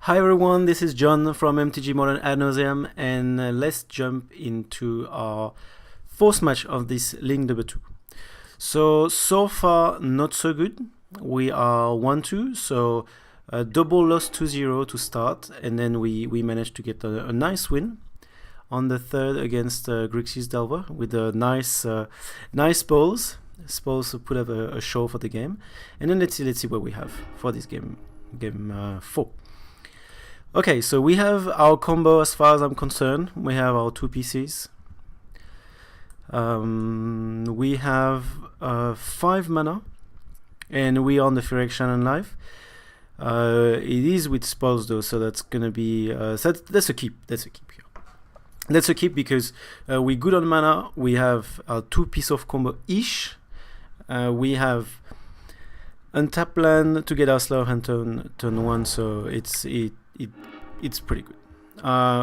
Hi everyone, this is John from MTG Modern Ad Nauseam, and let's jump into our fourth match of this League number 2. So far, not so good. We are 1-2, so a double loss 2-0 to start, and then we managed to get a nice win on the third against Grixis Delver with a nice balls. Supposed to put up a show for the game, and then let's see what we have for this game 4. Okay, so we have our combo as far as I'm concerned. We have our 2 pieces. We have 5 mana, and we are on the Phyrexian Shannon life. It is with spells though, so that's gonna be that's a keep. That's a keep here. That's a keep because we good on mana. We have 2 piece of combo ish. We have untap land to get our slow hand turn 1, so it's pretty good.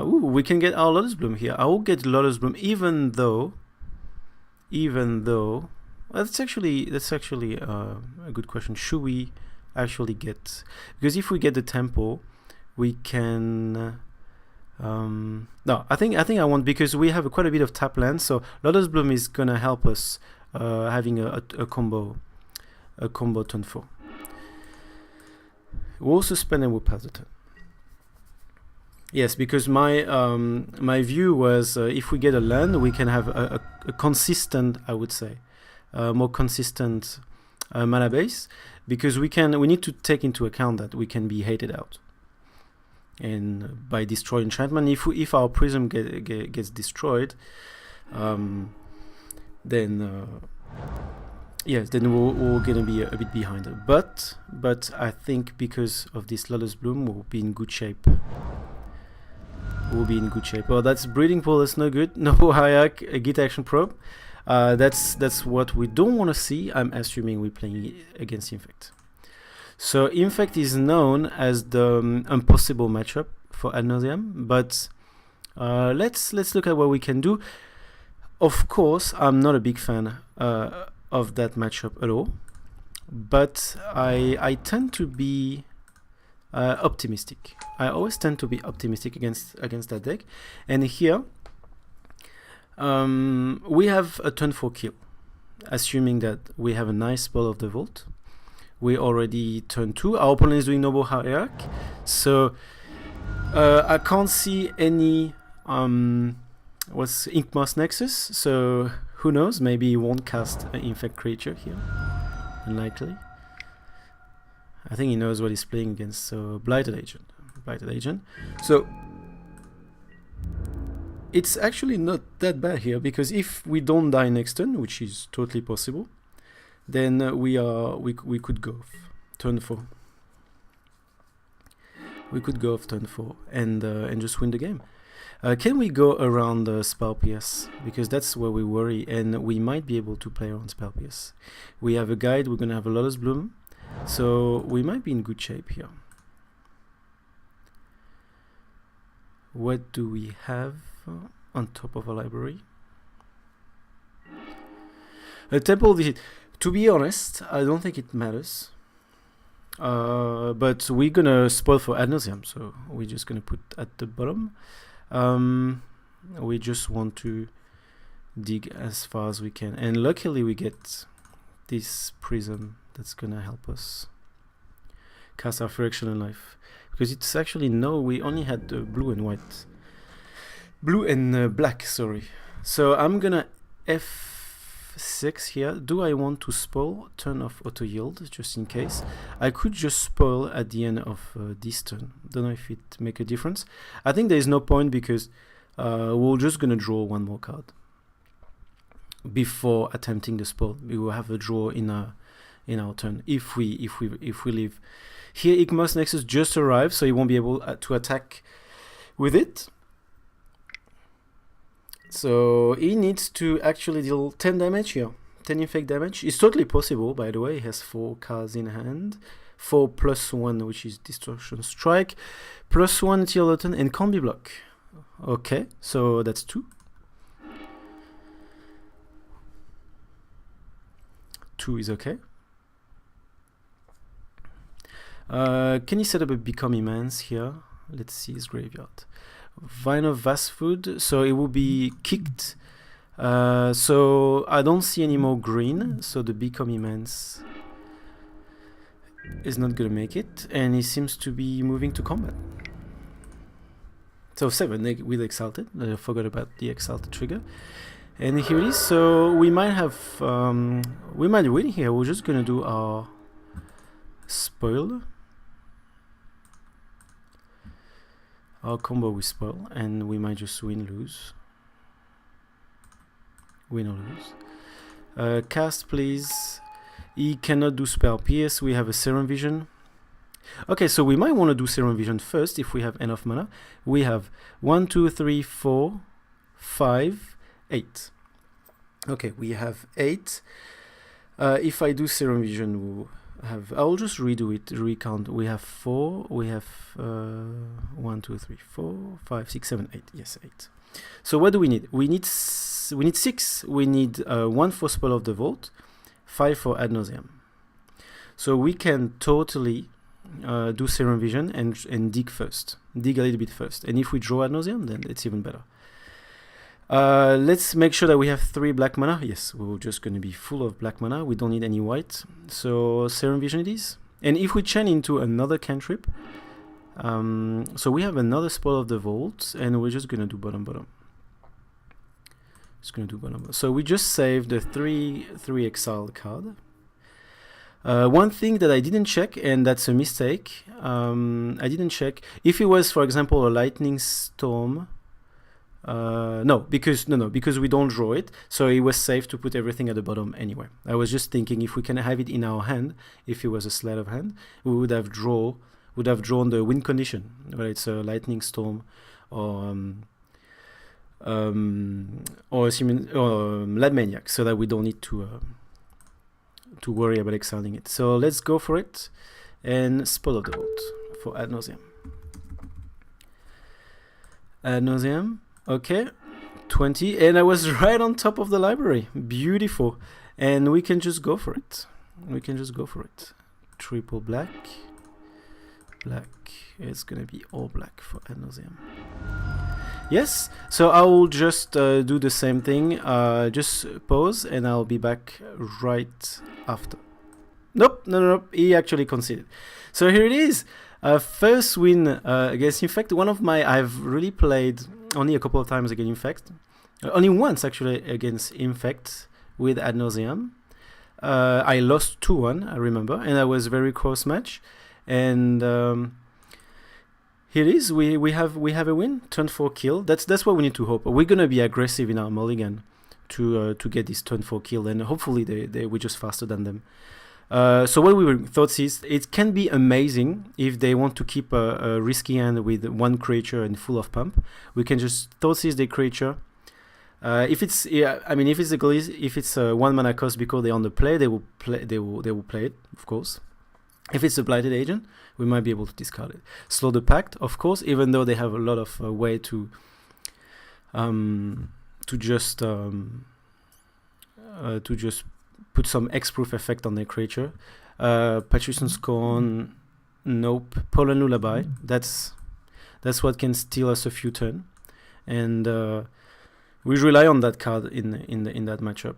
We can get our Lotus Bloom here. I will get Lotus Bloom even though that's actually a good question. Should we actually get, because if we get the tempo, we can no, I think I want, because we have quite a bit of tap land, so Lotus Bloom is gonna help us having a combo turn 4. We'll also spend and we'll pass the turn. Yes, because my view was if we get a land, we can have a consistent, I would say, more consistent mana base, because we need to take into account that we can be hated out, and by destroy enchantment. If our prism gets destroyed, then yes, then we're gonna be a bit behind. But I think because of this Lotus Bloom, we'll be in good shape. Oh, that's Breeding Pool. That's no good. No Hayak, Git Action Probe. That's what we don't want to see. I'm assuming we're playing against Infect. So Infect is known as the impossible matchup for Ad Nauseam. But let's look at what we can do. Of course, I'm not a big fan of that matchup at all, but I tend to be optimistic. I always tend to be optimistic against that deck, and here we have a turn 4 kill, assuming that we have a nice spell of the Vault. We already turn 2. Our opponent is doing Noble Hierarch, so I can't see any what's Inkmoth Nexus, so who knows, maybe he won't cast an Infect creature here. Unlikely. I think he knows what he's playing against, so Blighted Agent. So it's actually not that bad here, because if we don't die next turn, which is totally possible, then we could go off turn 4. We could go off turn 4 and just win the game. Can we go around Spell PS? Because that's where we worry, and we might be able to play around Spell PS. We have a guide, we're going to have a Lotus Bloom, so we might be in good shape here. What do we have on top of our library? A Temple Visit. To be honest, I don't think it matters. But we're going to spoil for Ad Nauseam, so we're just going to put at the bottom. We just want to dig as far as we can, and luckily we get this prism that's gonna help us cast our Phyrexian Shannon life, because it's actually we only had blue and black, sorry. So I'm gonna F6 here. Do I want to spoil? Turn off auto yield just in case. I could just spoil at the end of this turn. Don't know if it make a difference. I think there is no point, because we're just gonna draw one more card before attempting the spoil. We will have a draw in our turn if we leave. Here Inkmoth Nexus just arrived, so he won't be able to attack with it. So he needs to actually deal 10 damage here. 10 Infect damage. It's totally possible, by the way. He has 4 cards in hand. 4 plus 1, which is Distortion Strike. Plus 1 till the turn, and can't be blocked. Okay, so that's 2. 2 is okay. Can you set up a Become Immense here? Let's see his graveyard. Vine of Vast Food, so it will be kicked. So I don't see any more green, so the Become Immense is not gonna make it, and he seems to be moving to combat. So 7 with Exalted. I forgot about the Exalted trigger. And here it is. So we might have, we might win here. We're just gonna do our spoil, our combo with spoil, and we might just win, lose, win or lose. Cast, please. He cannot do spell pierce. We have a Serum Vision. Okay, so we might want to do Serum Vision first if we have enough mana. We have 1, 2, 3, 4, 5, 8. Okay, we have 8. If I do Serum Vision, we'll have. I'll just redo it. Recount. We have 4. We have 1, 2, 3, 4, 5, 6, 7, 8. Yes, 8. So what do we need? We need 6. We need 1 for Spell of the Vault, 5 for Ad Nauseam. So we can totally do Serum Vision and dig first. Dig a little bit first. And if we draw Ad Nauseam, then it's even better. Let's make sure that we have 3 black mana. Yes, we're just going to be full of black mana. We don't need any white. So Serum Vision it is. And if we chain into another cantrip, so we have another Spell of the Vault, and we're just going to do bottom. Just going to do bottom. So we just saved the 3 exile card. One thing that I didn't check, and that's a mistake, I didn't check if it was, for example, a Lightning Storm. No, because we don't draw it, so it was safe to put everything at the bottom anyway. I was just thinking if we can have it in our hand, if it was a sleight of hand, we would have drawn the win condition, whether it's a Lightning Storm or Lad Maniac, so that we don't need to worry about exiling it. So let's go for it, and Spell of the Vault for Ad Nauseam. Ad Nauseam. Okay, 20, and I was right on top of the library. Beautiful. And we can just go for it. Triple black. It's gonna be all black for Ad Nauseam. Yes, so I will just do the same thing. Just pause, and I'll be back right after. Nope. He actually conceded. So here it is. First win against Infect. I've really played only a couple of times against Infect. Only once actually against Infect with Ad Nauseam. I lost 2-1, I remember, and that was a very close match. And here it is. We have a win. Turn 4 kill. That's what we need to hope. We're gonna be aggressive in our mulligan to get this turn 4 kill, and hopefully we're just faster than them. So what we thought is it can be amazing if they want to keep a risky hand with 1 creature and full of pump. We can just Thoughtseize the creature. If it's a 1 mana cost because they're on the play, they will play it, of course. If it's a Blighted Agent, we might be able to discard it. Slow the Pact, of course, even though they have a lot of way to just put some X-proof effect on their creature. Patrician Scorn, nope. Pollen Lullaby, that's what can steal us a few turns, and we rely on that card in that matchup.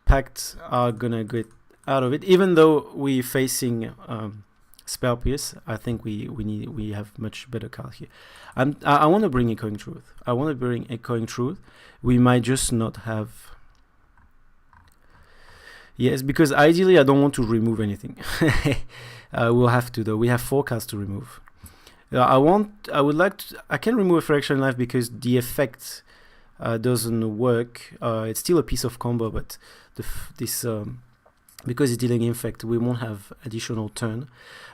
Pact are gonna get out of it, even though we're facing Spell Pierce. I think we have much better card here. I want to bring Echoing Truth. We might just not have. Yes, because ideally I don't want to remove anything. We'll have to though. We have 4 cards to remove. I can remove a Fraction Life because the effect doesn't work. It's still a piece of combo, but because it's dealing Infect, we won't have additional turn.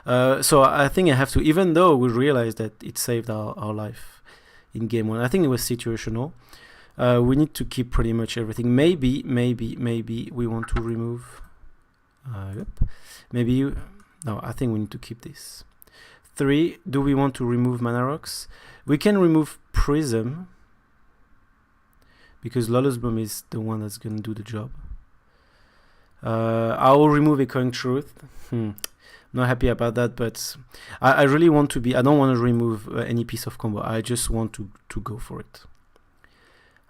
So I think I have to, even though we realized that it saved our life in game 1. I think it was situational. We need to keep pretty much everything. Maybe we want to remove. Yep. No, I think we need to keep this. 3. Do we want to remove Mana Rocks? We can remove Prism because Lawless Bloom is the one that's going to do the job. I will remove Echoing Truth. not happy about that, but I really want to be, I don't want to remove any piece of combo. I just want to go for it.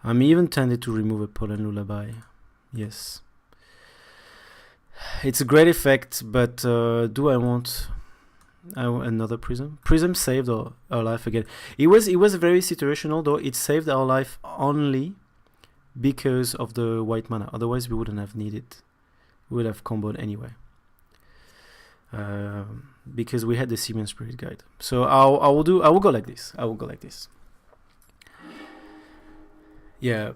I'm even tempted to remove a Pollen Lullaby. Yes. It's a great effect, but do I want another Prism? Prism saved our life again. It was very situational though. It saved our life only because of the white mana. Otherwise we wouldn't have needed. We would have comboed anyway. Because we had the Seaman Spirit Guide. So I will go like this. I will go like this. Yeah.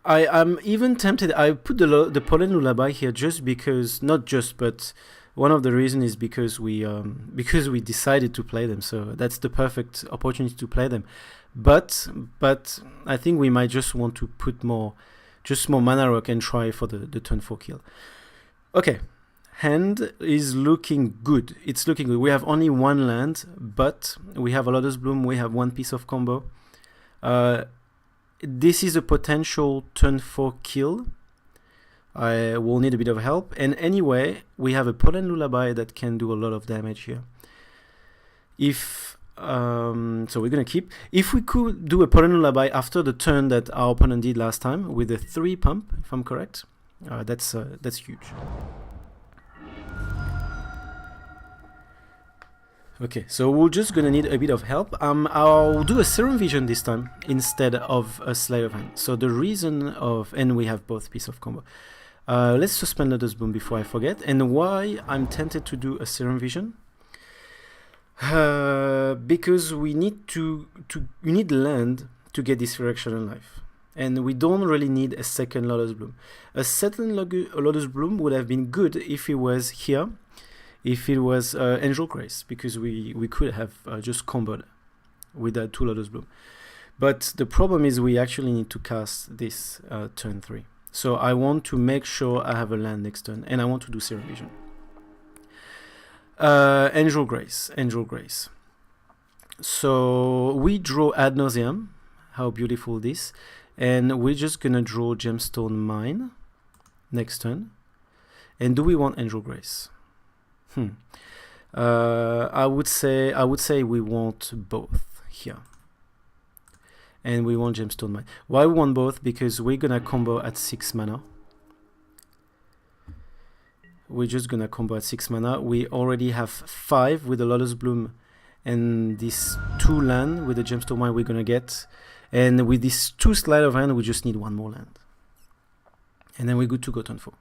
I'm even tempted. I put the Pollen Lullaby here just because, not just, but one of the reasons is because we decided to play them. So that's the perfect opportunity to play them. But I think we might just want to put more mana rock and try for the turn 4 kill. Okay, hand is looking good. It's looking good. We have only one land, but we have a Lotus Bloom. We have one piece of combo. This is a potential turn 4 kill. I will need a bit of help. And anyway, we have a Pollen Lullaby that can do a lot of damage here. So we're gonna keep. If we could do a Pollen Lullaby after the turn that our opponent did last time with a 3 pump, if I'm correct, that's huge. Okay, so we're just gonna need a bit of help. I'll do a Serum Vision this time instead of a Sleight of Hand. So the reason and we have both piece of combo. Let's suspend Lotus Bloom before I forget. And why I'm tempted to do a Serum Vision? Because we need land to get this Resurrection Life. And we don't really need a second Lotus Bloom. A second Lotus Bloom would have been good if it was here. If it was Angel Grace, because we could have just comboed with that 2 Lotus Bloom. But the problem is we actually need to cast this turn 3. So I want to make sure I have a land next turn, and I want to do Serum Vision. Angel Grace. So we draw Ad Nauseam. How beautiful this. And we're just going to draw Gemstone Mine next turn. And do we want Angel Grace? I would say we want both here, and we want Gemstone Mine. Why we want both? Because we're gonna combo at 6 mana. We're just gonna combo at 6 mana. We already have 5 with the Lotus Bloom, and this 2 land with the Gemstone Mine we're gonna get, and with this 2 Sleight of Hand we just need 1 more land, and then we're good to go turn 4.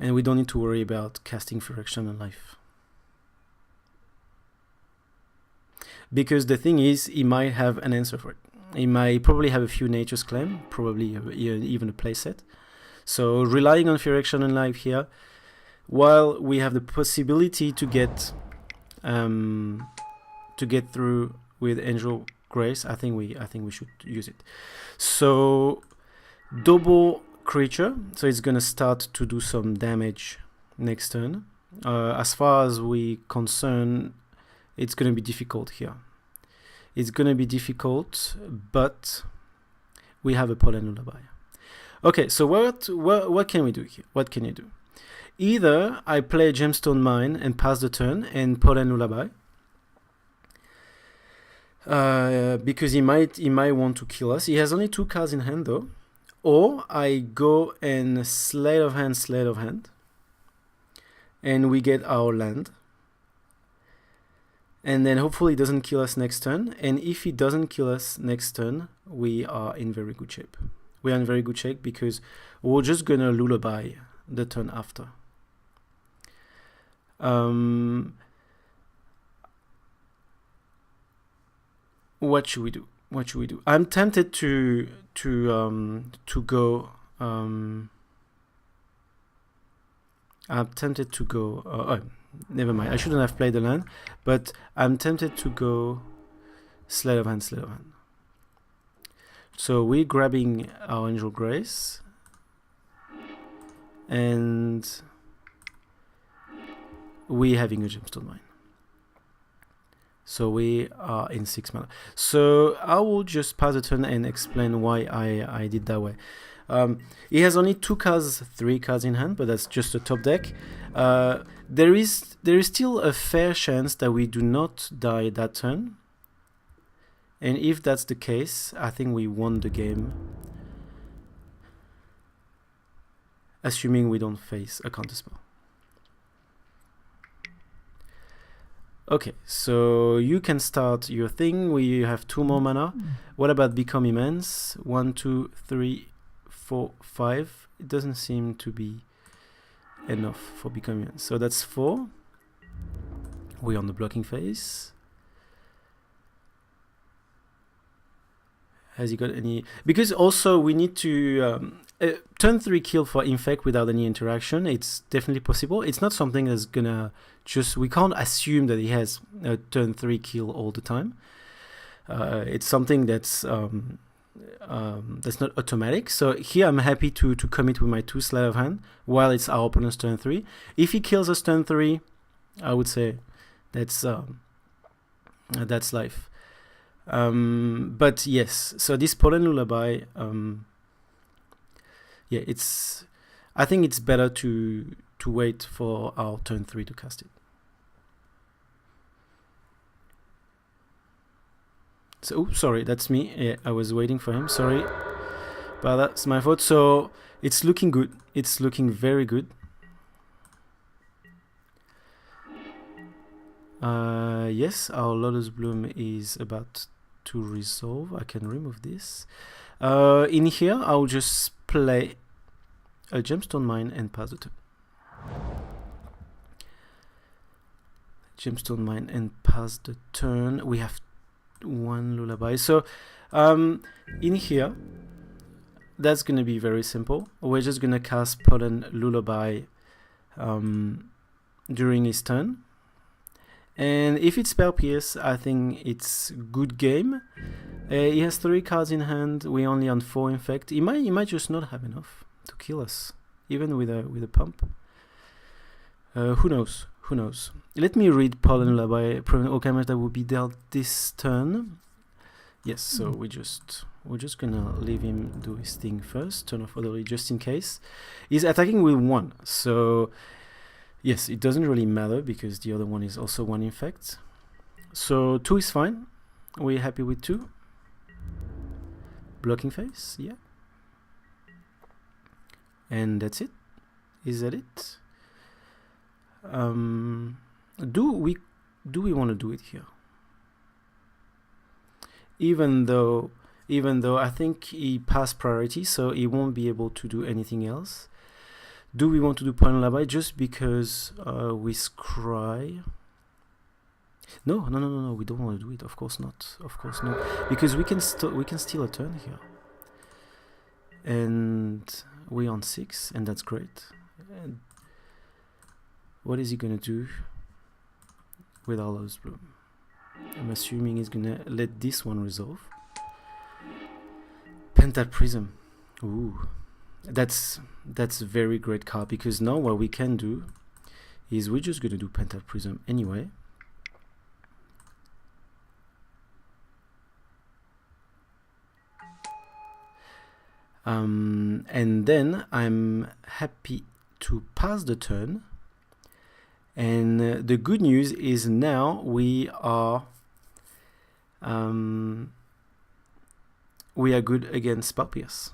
And we don't need to worry about casting Resurrection Life. Because the thing is, he might have an answer for it. He might probably have a few Nature's Claim, probably even a playset. So relying on Resurrection Life here, while we have the possibility to get through with Angel Grace, I think we should use it. So double creature, so it's gonna start to do some damage next turn. As far as we concern, it's gonna be difficult here. It's gonna be difficult, but we have a Pollen Lullaby. Okay, so what can we do here? What can you do? Either I play Gemstone Mine and pass the turn and Pollen Lullaby, because he might want to kill us. He has only 2 cards in hand though. Or I go and Sleight of Hand, and we get our land. And then hopefully it doesn't kill us next turn. And if it doesn't kill us next turn, we are in very good shape. We are in very good shape because we're just gonna Lullaby the turn after. What should we do? I'm tempted to go. Never mind. I shouldn't have played the land, but I'm tempted to go Sleight of Hand. So we're grabbing our Angel Grace, and we're having a Gemstone Mine. So we are in 6 mana. So I will just pass the turn and explain why I did that way. He has only 3 cards in hand, but that's just a top deck. There is still a fair chance that we do not die that turn. And if that's the case, I think we won the game. Assuming we don't face a counterspell. Okay, so you can start your thing. We have 2 more mana. What about Become Immense? 1, 2, 3, 4, 5. It doesn't seem to be enough for Become Immense. So that's 4. We're on the blocking phase. Has he got any? Because also we need to turn 3 kill for Infect without any interaction. It's definitely possible. It's not something that's gonna just. We can't assume that he has a turn 3 kill all the time. It's something that's not automatic. So here I'm happy to commit with my 2 sleight of hand while it's our opponent's turn 3. If he kills us turn 3, I would say that's life. But yes, so this Pollen Lullaby, yeah, I think it's better to wait for our turn 3 to cast it. So, sorry, that's me. Yeah, I was waiting for him. Sorry, but that's my fault. So it's looking good. It's looking very good. Yes, our Lotus Bloom is about to resolve. I can remove this. In here, I'll just play a Gemstone Mine and pass the turn. Gemstone Mine and pass the turn. We have 1 Lullaby. So in here, that's going to be very simple. We're just going to cast Pollen Lullaby during his turn. And if it's Spell Pierce, I think it's good game. He has 3 cards in hand. We're only on 4 Infect. He might just not have enough to kill us, even with a pump. Who knows? Who knows? Let me read Pollen Lullaby. Prevent all damage that will be dealt this turn. Yes. So we're just gonna leave him do his thing first. Turn off Otherly just in case. He's attacking with 1. So. Yes, it doesn't really matter because the other one is also 1 Infect. So 2 is fine. We're happy with 2. Blocking phase, yeah. And that's it. Is that it? Do we want to do it here? Even though I think he passed priority, so he won't be able to do anything else. Do we want to do Pollen Lullaby just because we scry? No, we don't want to do it. Of course not. Of course not. Because we can steal a turn here. And we're on 6, and that's great. And what is he gonna do with our Lotus Bloom? I'm assuming he's gonna let this one resolve. Pentaprism. Ooh. That's a very great card, because now what we can do is we're just going to do Pentaprism anyway. And then I'm happy to pass the turn. And the good news is now we are good against Spell Pierce.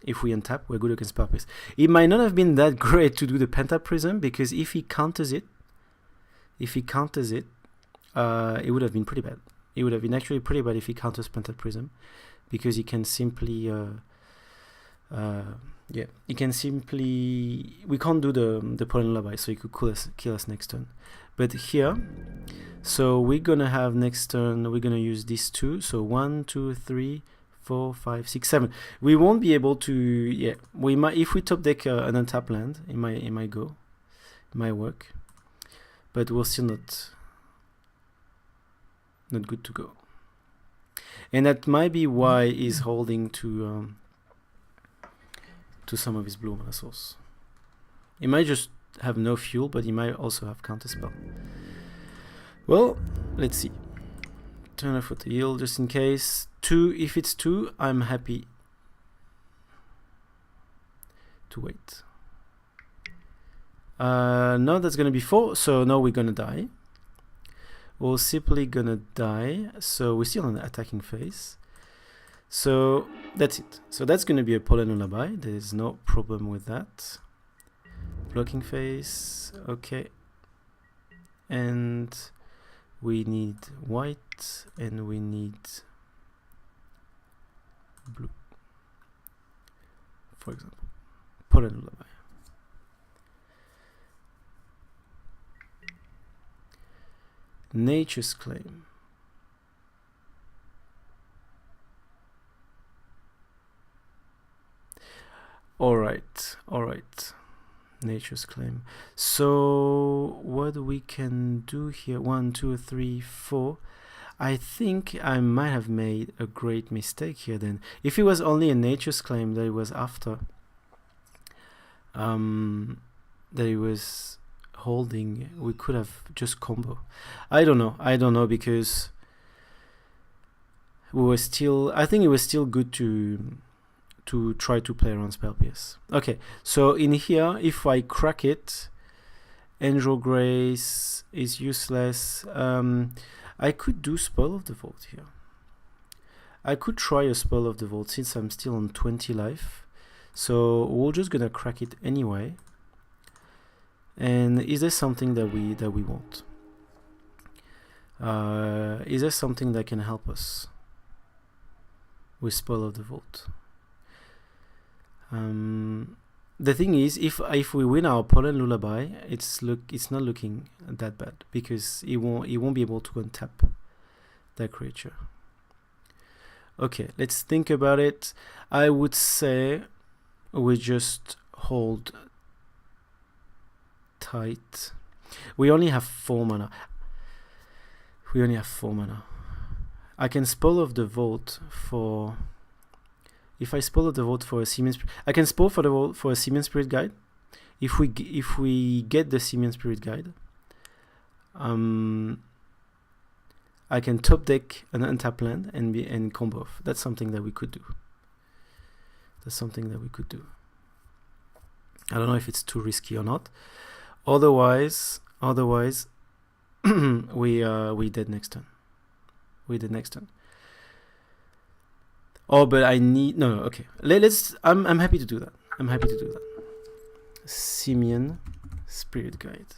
If we untap, we're good against Spell Pierce. It might not have been that great to do the Pentaprism, because if he counters it, it would have been pretty bad. It would have been actually pretty bad if he counters Pentaprism, because he can simply, he can simply. We can't do the Pollen Lullaby, so he could kill us next turn. But here, so we're gonna have next turn. We're gonna use these 2. So 1, 2, 3. 4, 5, 6, 7. We won't be able to. Yeah, we might if we top deck an untap land. It might go. It might work, but we're still not good to go. And that might be why he's holding to some of his blue mana source. He might just have no fuel, but he might also have counterspell. Well, let's see. Turn off with the yield just in case. 2, if it's 2, I'm happy. to wait. No, that's gonna be 4, so now we're gonna die. We're simply gonna die, so we're still on the attacking phase. So that's it. So that's gonna be a Pollen Lullaby. There's no problem with that. Blocking phase, okay. And we need white and we need blue, for example. Pollen Lullaby. Nature's Claim. Alright. Nature's Claim. So what we can do here, 1, 2, 3, 4. I think I might have made a great mistake here then. If it was only a Nature's Claim that it was after, that it was holding, we could have just combo. I don't know because we were still, I think it was still good to try to play around spell pierce. Okay, so in here, if I crack it, Angel Grace is useless. I could do Spell of the Vault here. I could try a Spell of the Vault since I'm still on 20 life. So we're just gonna crack it anyway. And is there something that we want? Is there something that can help us with Spell of the Vault? The thing is, if we win our Pollen Lullaby, it's not looking that bad because it won't be able to untap that creature. Okay, let's think about it. I would say we just hold tight. We only have 4 mana. I can Spell of the Vault for. If I Spell of the Vault for a Simian Spirit, I can Spell for the Vault for a Simian Spirit Guide. If we get the Simian Spirit Guide, I can top deck an untap land and combo off. That's something that we could do. I don't know if it's too risky or not. Otherwise, we dead next turn. Oh, but I need no. Okay, let's. I'm happy to do that. Simian Spirit Guide.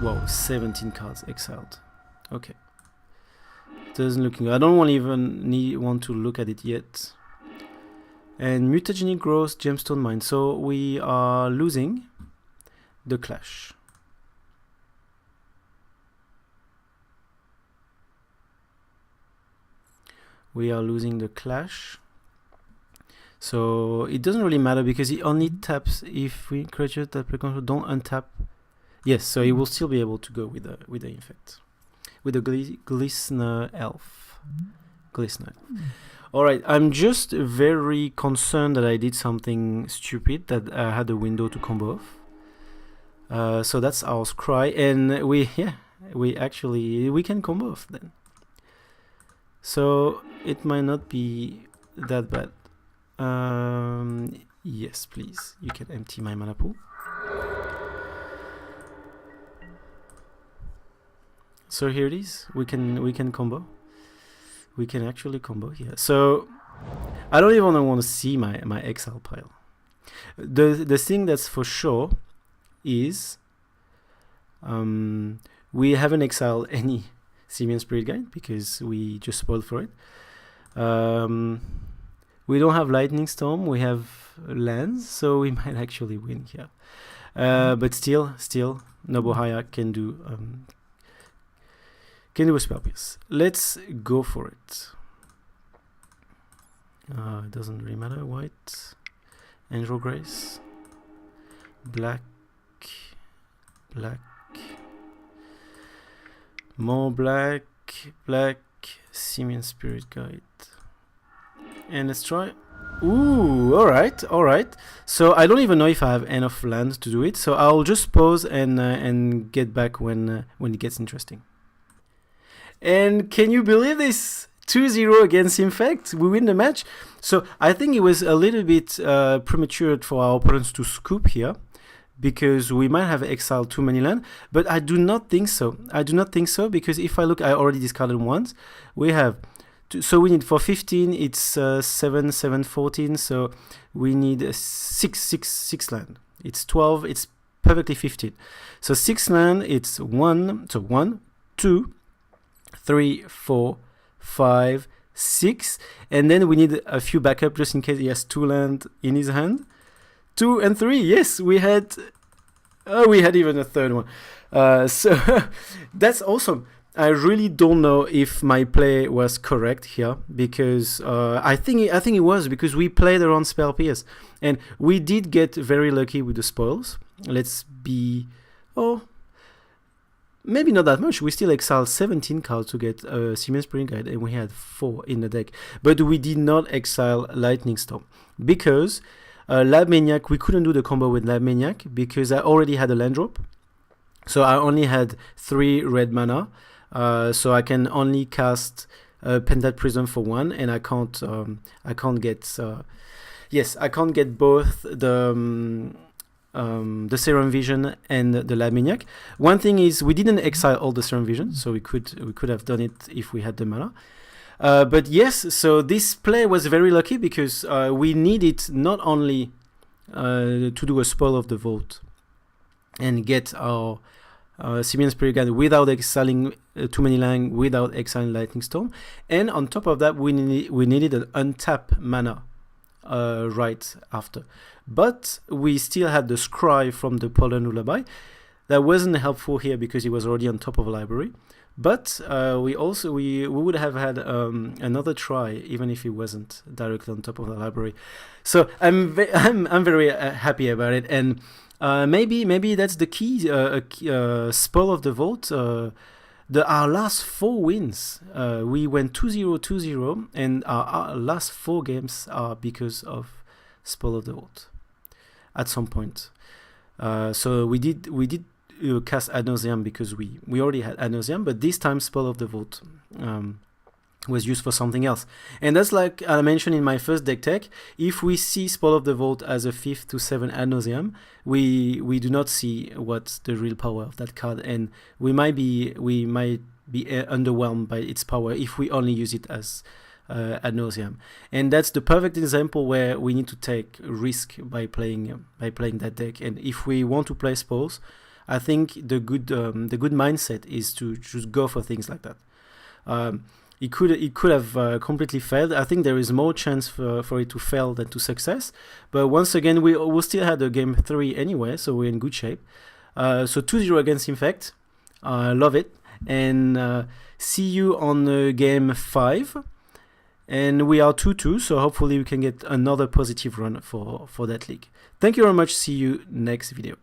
Wow, 17 cards exiled. Okay, doesn't look good. I don't want to look at it yet. And Mutagenic Growth, Gemstone Mine. So we are losing the Clash. So it doesn't really matter because it only taps if we creatures that play control don't untap. Yes, so he will still be able to go with the Infect, with the Glistener Elf. All right, I'm just very concerned that I did something stupid, that I had a window to combo off. So that's our Scry, and we can combo off then. So it might not be that bad. Yes, please. You can empty my mana pool. So here it is. We can combo. We can actually combo here. So I don't even want to see my exile pile. The thing that's for sure is we haven't exiled any Simian Spirit Guide because we just spoiled for it. We don't have Lightning Storm, we have lands, so we might actually win here. But still, Noble Hayek can do a Spell Pierce. Let's go for it. It doesn't really matter. White, Angel Grace, black, more black, Simian Spirit Guide. And let's try. Ooh, alright. So I don't even know if I have enough land to do it. So I'll just pause and get back when it gets interesting. And can you believe this? 2-0 against Infect. We win the match. So I think it was a little bit premature for our opponents to scoop here, because we might have exiled too many land, but I do not think so. I do not think so, because if I look, I already discarded once. We have, so we need for 15, it's 7, 7, 14, so we need 6 land. It's 12, it's perfectly 15. So 6 land, it's 1, so 1, 2, 3, 4, 5, 6, and then we need a few backup just in case he has 2 land in his hand. 2 and 3, yes, we had even a third one. So that's awesome. I really don't know if my play was correct here, because I think it was, because we played around Spell Pierce and we did get very lucky with the spoils. Let's be, maybe not that much. We still exiled 17 cards to get a Simian Spirit Guide, and we had 4 in the deck. But we did not exile Lightning Storm, because Lab Maniac, we couldn't do the combo with Lab Maniac because I already had a land drop. So I only had 3 red mana. So I can only cast Pentat Prism for 1, and I can't get I can't get both the Serum Vision and the Lab Maniac. One thing is, we didn't exile all the Serum Vision, so we could have done it if we had the mana. But yes, so this play was very lucky, because we needed not only to do a Spoil of the Vault and get our Simian Spirit Guide without exiling too many land, without exiling Lightning Storm, and on top of that we needed an untap mana right after. But we still had the Scry from the Polar Lullaby. That wasn't helpful here because it was already on top of a library. But we would have had another try even if it wasn't directly on top of the library. So I'm very happy about it, and maybe that's the key. Spoil of the Vault. Our last 4 wins, we went 2-0, 2-0, and our last 4 games are because of Spoil of the Vault. At some point, so we did cast Ad Nauseam because we already had Ad Nauseam, but this time Spoil of the Vault was used for something else. And that's like I mentioned in my first deck tech. If we see Spoil of the Vault as a 5th to 7 Ad Nauseam, we do not see what's the real power of that card, and we might be underwhelmed by its power if we only use it as Ad Nauseam. And that's the perfect example where we need to take risk by playing that deck. And if we want to play spoils, I think the good mindset is to just go for things like that. It could have completely failed. I think there is more chance for it to fail than to success. But once again, we still had a game 3 anyway, so we're in good shape. So 2-0 against Infect. Love it. And see you on game 5. And we are 2-2, so hopefully we can get another positive run for that league. Thank you very much. See you next video.